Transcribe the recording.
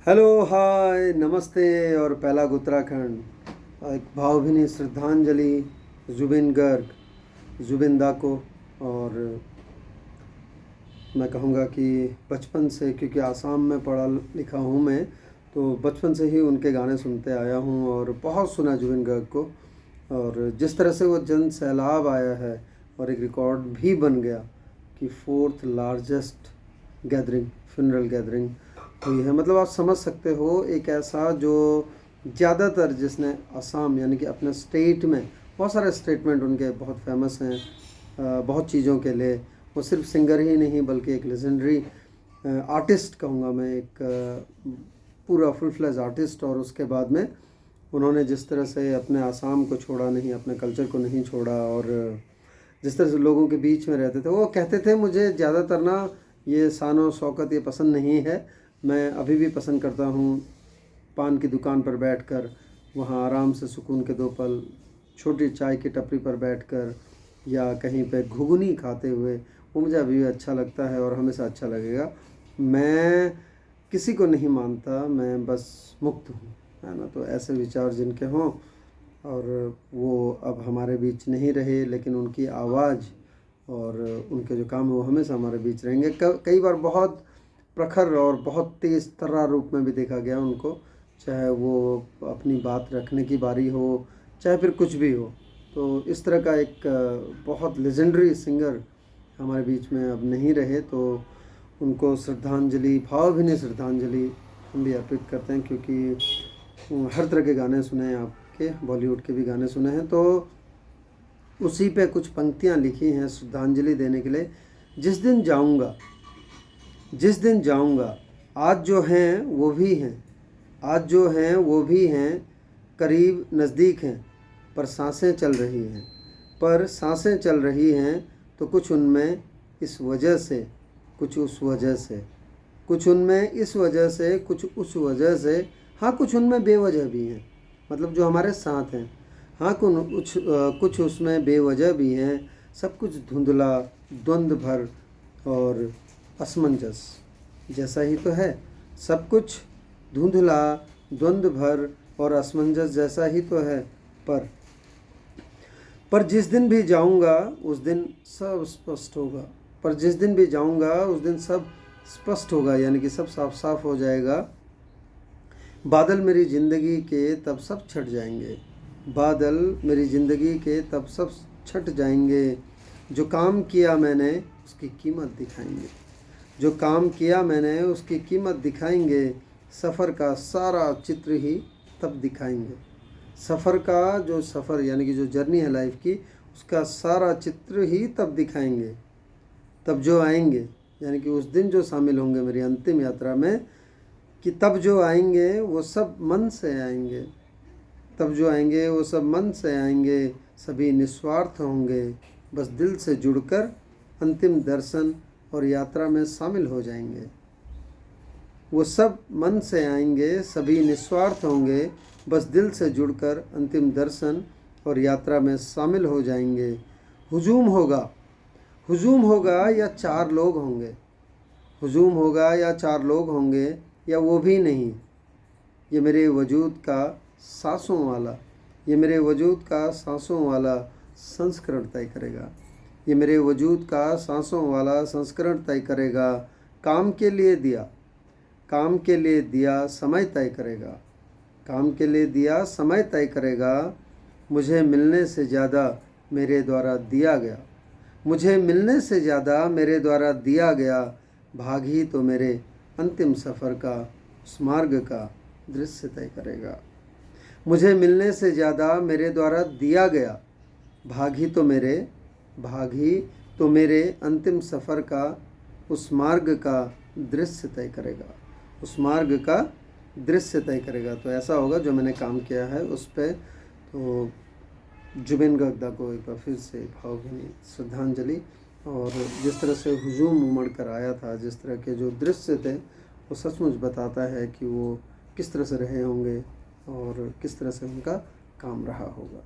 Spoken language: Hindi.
हेलो, हाय, नमस्ते और पहला उत्तराखंड। एक भावभीनी श्रद्धांजलि जुबिन गर्ग, जुबिन दा को। और मैं कहूँगा कि बचपन से, क्योंकि आसाम में पढ़ा लिखा हूँ मैं, तो बचपन से ही उनके गाने सुनते आया हूँ और बहुत सुना जुबिन गर्ग को। और जिस तरह से वो जन सैलाब आया है और एक रिकॉर्ड भी बन गया कि 4th largest gathering, funeral gathering हुई है। मतलब आप समझ सकते हो, एक ऐसा जो ज़्यादातर जिसने आसाम यानी कि अपने स्टेट में, बहुत सारे स्टेटमेंट उनके बहुत फेमस हैं बहुत चीज़ों के लिए। वो सिर्फ सिंगर ही नहीं बल्कि एक लेजेंडरी आर्टिस्ट कहूँगा मैं, एक पूरा फुल फ्लेज आर्टिस्ट। और उसके बाद में उन्होंने जिस तरह से अपने आसाम को छोड़ा नहीं, अपने कल्चर को नहीं छोड़ा, और जिस तरह से लोगों के बीच में रहते थे। वो कहते थे मुझे ज़्यादातर ना ये शान शौकत ये पसंद नहीं है, मैं अभी भी पसंद करता हूँ पान की दुकान पर बैठकर, वहाँ आराम से सुकून के 2 पल, छोटी चाय की टपरी पर बैठकर या कहीं पे घुगनी खाते हुए, वो मुझे अभी भी अच्छा लगता है और हमेशा अच्छा लगेगा। मैं किसी को नहीं मानता, मैं बस मुक्त हूँ, है ना। तो ऐसे विचार जिनके हों, और वो अब हमारे बीच नहीं रहे, लेकिन उनकी आवाज़ और उनके जो काम है वो हमेशा हमारे बीच रहेंगे। कई बार बहुत प्रखर और बहुत तेज़ तर्रा रूप में भी देखा गया उनको, चाहे वो अपनी बात रखने की बारी हो, चाहे फिर कुछ भी हो। तो इस तरह का एक बहुत लेजेंडरी सिंगर हमारे बीच में अब नहीं रहे, तो उनको श्रद्धांजलि, भावभीनी श्रद्धांजलि हम भी अर्पित करते हैं। क्योंकि हर तरह के गाने सुने हैं आपके, बॉलीवुड के भी गाने सुने हैं, तो उसी पे कुछ पंक्तियाँ लिखी हैं श्रद्धांजलि देने के लिए। जिस दिन जाऊँगा, जिस दिन जाऊँगा, आज जो हैं वो भी हैं, आज जो हैं वो भी हैं, करीब नज़दीक हैं, पर सांसें चल रही हैं, पर सांसें चल रही हैं। तो कुछ उनमें इस वजह से, कुछ उस वजह से, कुछ उनमें इस वजह से, कुछ उस वजह से, हाँ कुछ उनमें बेवजह भी हैं, मतलब जो हमारे साथ हैं। हाँ कुछ उसमें बेवजह भी हैं। सब कुछ धुंधला, द्वंद्व भर और असमंजस जैसा ही तो है। सब कुछ धुंधला, द्वंद्व भर और असमंजस जैसा ही तो है। पर जिस दिन भी जाऊंगा उस दिन सब स्पष्ट होगा। पर जिस दिन भी जाऊंगा उस दिन सब स्पष्ट होगा, यानी कि सब साफ साफ हो जाएगा। बादल मेरी ज़िंदगी के तब सब छट जाएंगे, बादल मेरी ज़िंदगी के तब सब छट जाएंगे। जो काम किया मैंने उसकी कीमत दिखाएंगे, जो काम किया मैंने उसकी कीमत दिखाएंगे। सफ़र का सारा चित्र ही तब दिखाएंगे। सफ़र का जो सफ़र यानी कि जो जर्नी है लाइफ की, उसका सारा चित्र ही तब दिखाएंगे। तब जो आएंगे, यानी कि उस दिन जो शामिल होंगे मेरी अंतिम यात्रा में, कि तब जो आएंगे वो सब मन से आएंगे। तब जो आएंगे वो सब मन से आएंगे, सभी निस्वार्थ होंगे, बस दिल से जुड़कर अंतिम दर्शन और यात्रा में शामिल हो जाएंगे। वो सब मन से आएंगे, सभी निस्वार्थ होंगे, बस दिल से जुड़कर अंतिम दर्शन और यात्रा में शामिल हो जाएंगे। हुजूम होगा, हुजूम होगा या 4 लोग होंगे, हुजूम होगा या 4 लोग होंगे, या वो भी नहीं। ये मेरे वजूद का सांसों वाला, ये मेरे वजूद का सांसों वाला संस्करण तय करेगा। ये मेरे वजूद का सांसों वाला संस्करण तय करेगा। काम के लिए दिया, काम के लिए दिया समय तय करेगा, काम के लिए दिया समय तय करेगा। मुझे मिलने से ज़्यादा मेरे द्वारा दिया गया, मुझे मिलने से ज़्यादा मेरे द्वारा दिया गया। भाग ही तो मेरे अंतिम सफ़र का, उस मार्ग का दृश्य तय करेगा। मुझे मिलने से ज़्यादा मेरे द्वारा दिया गया, भाग ही तो मेरे अंतिम सफ़र का, उस मार्ग का दृश्य तय करेगा, उस मार्ग का दृश्य तय करेगा। तो ऐसा होगा जो मैंने काम किया है उस पर। तो जुबिन गर्ग को एक बार फिर से भावभीनी श्रद्धांजलि। और जिस तरह से हुजूम उमड़ कर आया था, जिस तरह के जो दृश्य थे, वो सचमुच बताता है कि वो किस तरह से रहे होंगे और किस तरह से उनका काम रहा होगा।